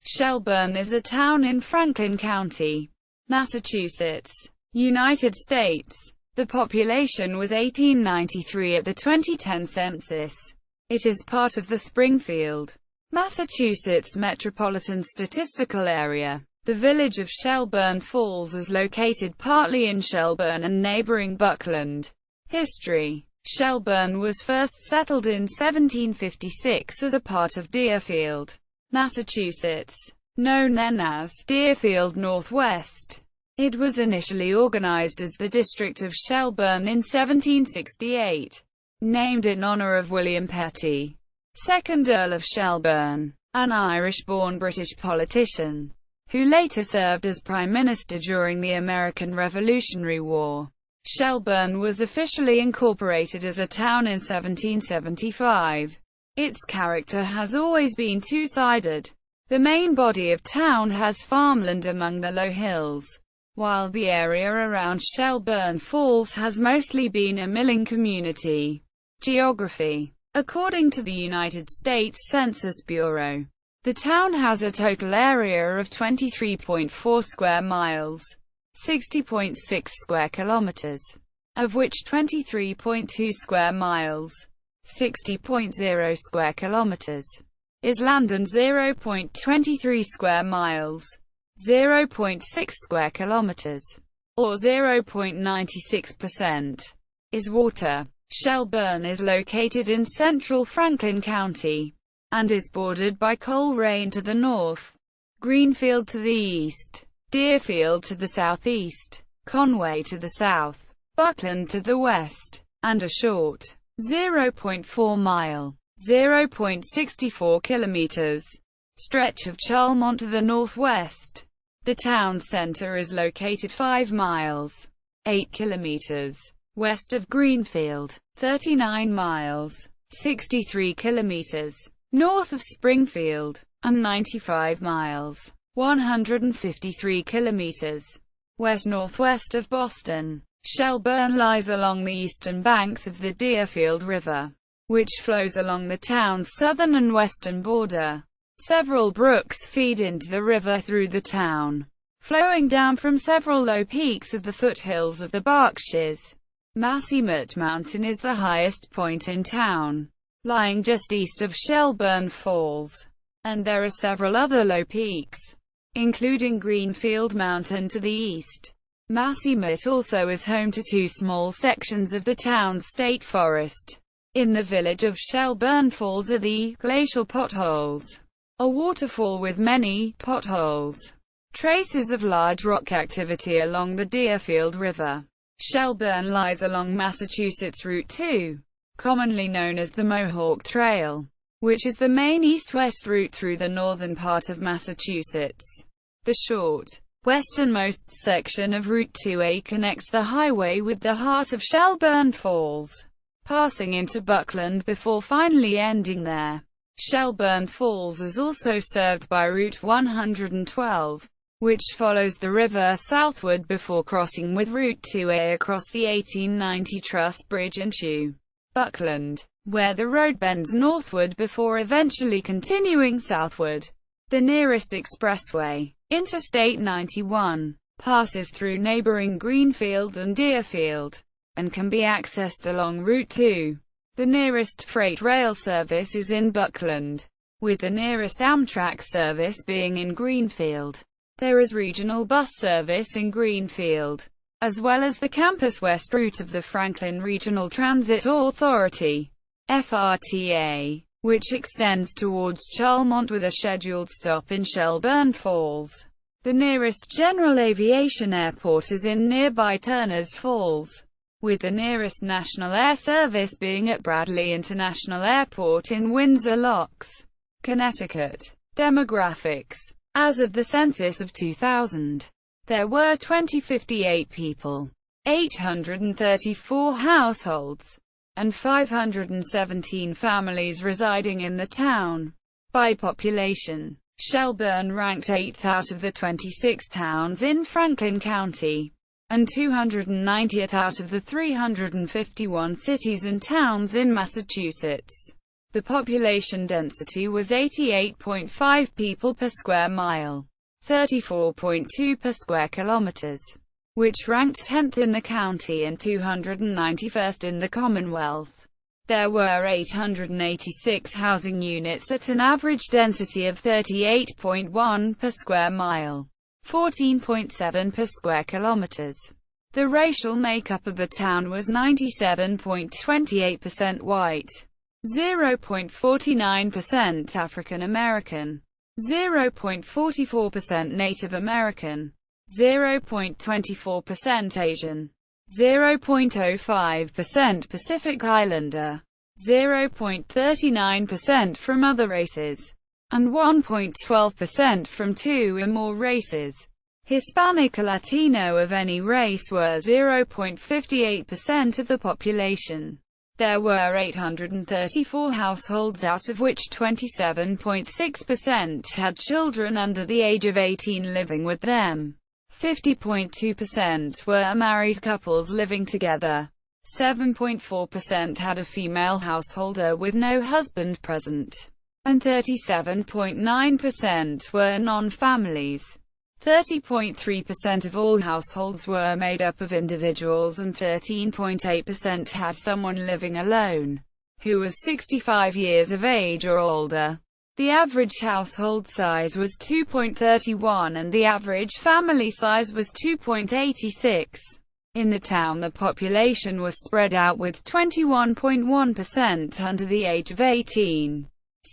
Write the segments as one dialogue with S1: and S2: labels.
S1: Shelburne is a town in Franklin County, Massachusetts, United States. The population was 1893 at the 2010 census. It is part of the Springfield, Massachusetts Metropolitan Statistical Area. The village of Shelburne Falls is located partly in Shelburne and neighboring Buckland. History: Shelburne was first settled in 1756 as a part of Deerfield, Massachusetts, known then as Deerfield Northwest. It was initially organized as the district of Shelburne in 1768, named in honor of William Petty, 2nd Earl of Shelburne, an Irish-born British politician, who later served as Prime Minister during the American Revolutionary War. Shelburne was officially incorporated as a town in 1775. Its character has always been two-sided. The main body of town has farmland among the low hills, while the area around Shelburne Falls has mostly been a milling community. Geography: according to the United States Census Bureau, the town has a total area of 23.4 square miles, 60.6 square kilometers, of which 23.2 square miles, 60.0 square kilometers, is land and 0.23 square miles, 0.6 square kilometers, or 0.96%, is water. Shelburne is located in central Franklin County, and is bordered by Coleraine to the north, Greenfield to the east, Deerfield to the southeast, Conway to the south, Buckland to the west, and a short 0.4-mile (0.64 kilometers) stretch of Charlemont to the northwest. The town's center is located 5 miles (8 kilometers) west of Greenfield, 39 miles (63 kilometers) north of Springfield, and 95 miles (153 kilometers) west-northwest of Boston. Shelburne lies along the eastern banks of the Deerfield River, which flows along the town's southern and western border. Several brooks feed into the river through the town, flowing down from several low peaks of the foothills of the Berkshires. Massachusetts Mountain is the highest point in town, lying just east of Shelburne Falls, and there are several other low peaks, including Greenfield Mountain to the east. Massachusetts also is home to 2 small sections of the town's state forest. In the village of Shelburne Falls are the Glacial Potholes, a waterfall with many potholes, traces of large rock activity along the Deerfield River. Shelburne lies along Massachusetts Route 2, commonly known as the Mohawk Trail, which is the main east-west route through the northern part of Massachusetts. The short, westernmost section of Route 2A connects the highway with the heart of Shelburne Falls, passing into Buckland before finally ending there. Shelburne Falls is also served by Route 112, which follows the river southward before crossing with Route 2A across the 1890 Truss Bridge into Buckland, where the road bends northward before eventually continuing southward. The nearest expressway, Interstate 91, passes through neighboring Greenfield and Deerfield, and can be accessed along Route 2. The nearest freight rail service is in Buckland, with the nearest Amtrak service being in Greenfield. There is regional bus service in Greenfield, as well as the Campus West route of the Franklin Regional Transit Authority, FRTA, which extends towards Charlemont with a scheduled stop in Shelburne Falls. The nearest general aviation airport is in nearby Turners Falls, with the nearest national air service being at Bradley International Airport in Windsor Locks, Connecticut. Demographics: as of the census of 2000, there were 2,058 people, 834 households, and 517 families residing in the town. By population, Shelburne ranked 8th out of the 26 towns in Franklin County, and 290th out of the 351 cities and towns in Massachusetts. The population density was 88.5 people per square mile, 34.2 per square kilometers, which ranked 10th in the county and 291st in the Commonwealth. There were 886 housing units at an average density of 38.1 per square mile, 14.7 per square kilometers. The racial makeup of the town was 97.28% white, 0.49% African American, 0.44% Native American, 0.24% Asian, 0.05% Pacific Islander, 0.39% from other races, and 1.12% from two or more races. Hispanic or Latino of any race were 0.58% of the population. There were 834 households, out of which 27.6% had children under the age of 18 living with them. 50.2% were married couples living together. 7.4% had a female householder with no husband present. And 37.9% were non-families. 30.3% of all households were made up of individuals, and 13.8% had someone living alone, who was 65 years of age or older. The average household size was 2.31 and the average family size was 2.86. In the town, the population was spread out, with 21.1% under the age of 18,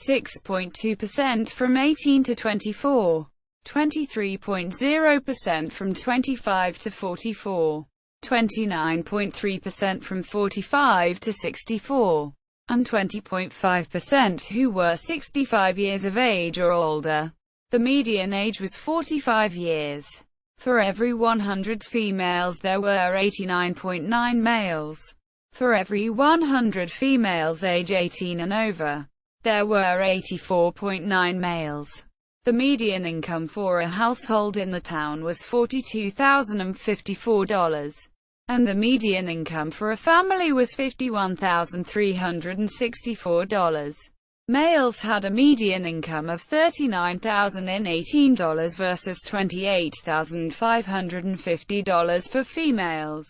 S1: 6.2% from 18 to 24, 23.0% from 25 to 44, 29.3% from 45 to 64, and 20.5% who were 65 years of age or older. The median age was 45 years. For every 100 females there were 89.9 males. For every 100 females age 18 and over, there were 84.9 males. The median income for a household in the town was $42,054, and the median income for a family was $51,364. Males had a median income of $39,018 versus $28,550 for females.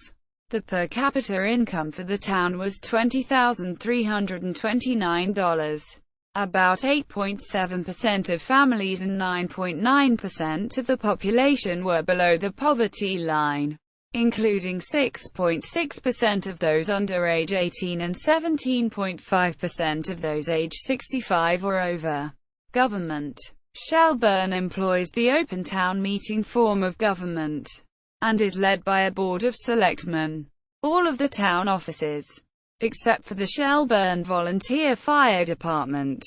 S1: The per capita income for the town was $20,329. About 8.7% of families and 9.9% of the population were below the poverty line, including 6.6% of those under age 18 and 17.5% of those age 65 or over. Government. Shelburne employs the open town meeting form of government, and is led by a board of selectmen. All of the town offices, except for the Shelburne Volunteer Fire Department,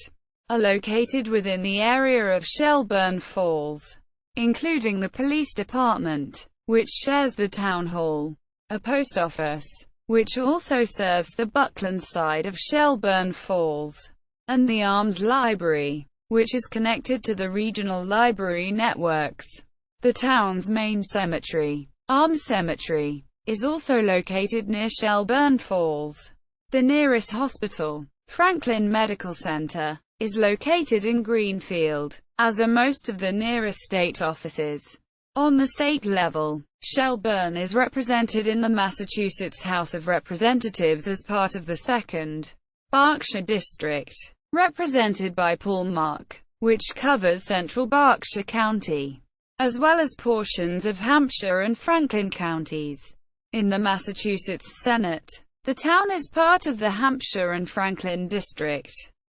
S1: are located within the area of Shelburne Falls, including the police department, which shares the town hall, a post office, which also serves the Buckland side of Shelburne Falls, and the Arms Library, which is connected to the regional library networks. The town's main cemetery, Arms Cemetery, is also located near Shelburne Falls. The nearest hospital, Franklin Medical Center, is located in Greenfield, as are most of the nearest state offices. On the state level, Shelburne is represented in the Massachusetts House of Representatives as part of the 2nd Berkshire District, represented by Paul Mark, which covers central Berkshire County, as well as portions of Hampshire and Franklin counties. In the Massachusetts Senate, the town is part of the Hampshire and Franklin District,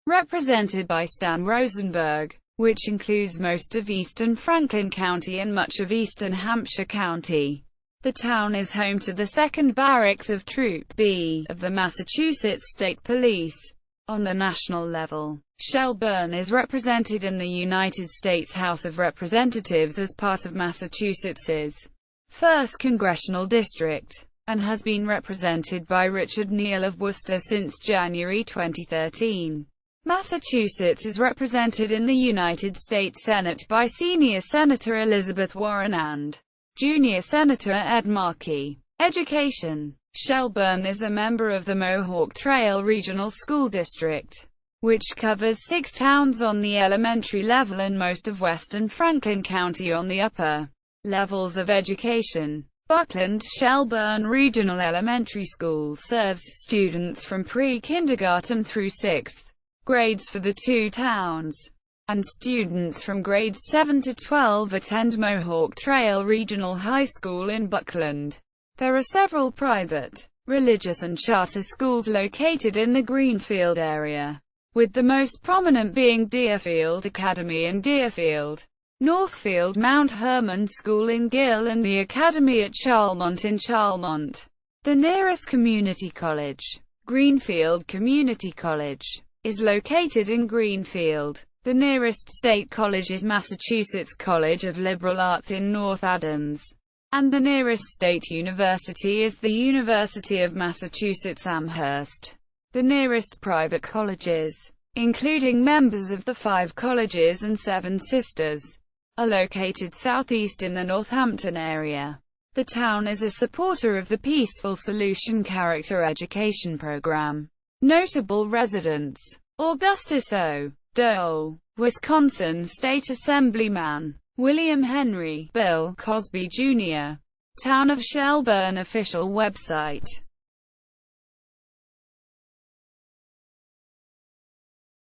S1: represented by Stan Rosenberg, which includes most of eastern Franklin County and much of eastern Hampshire County. The town is home to the 2nd Barracks of Troop B of the Massachusetts State Police. On the national level, Shelburne is represented in the United States House of Representatives as part of Massachusetts's 1st Congressional District, and has been represented by Richard Neal of Worcester since January 2013. Massachusetts is represented in the United States Senate by Senior Senator Elizabeth Warren and Junior Senator Ed Markey. Education. Shelburne is a member of the Mohawk Trail Regional School District. which covers 6 towns on the elementary level and most of western Franklin County on the upper levels of education. Buckland Shelburne Regional Elementary School serves students from pre-kindergarten through 6th grades for the 2 towns, and students from grades 7 to 12 attend Mohawk Trail Regional High School in Buckland. There are several private, religious and charter schools located in the Greenfield area, with the most prominent being Deerfield Academy in Deerfield, Northfield Mount Hermon School in Gill, and the Academy at Charlemont in Charlemont. The nearest community college, Greenfield Community College, is located in Greenfield. The nearest state college is Massachusetts College of Liberal Arts in North Adams, and the nearest state university is the University of Massachusetts Amherst. The nearest private colleges, including members of the 5 colleges and 7 sisters, are located southeast in the Northampton area. The town is a supporter of the Peaceful Solution Character Education Program. Notable residents: Augustus O. Dole, Wisconsin State Assemblyman William Henry Bill Cosby Jr. Town of Shelburne official website.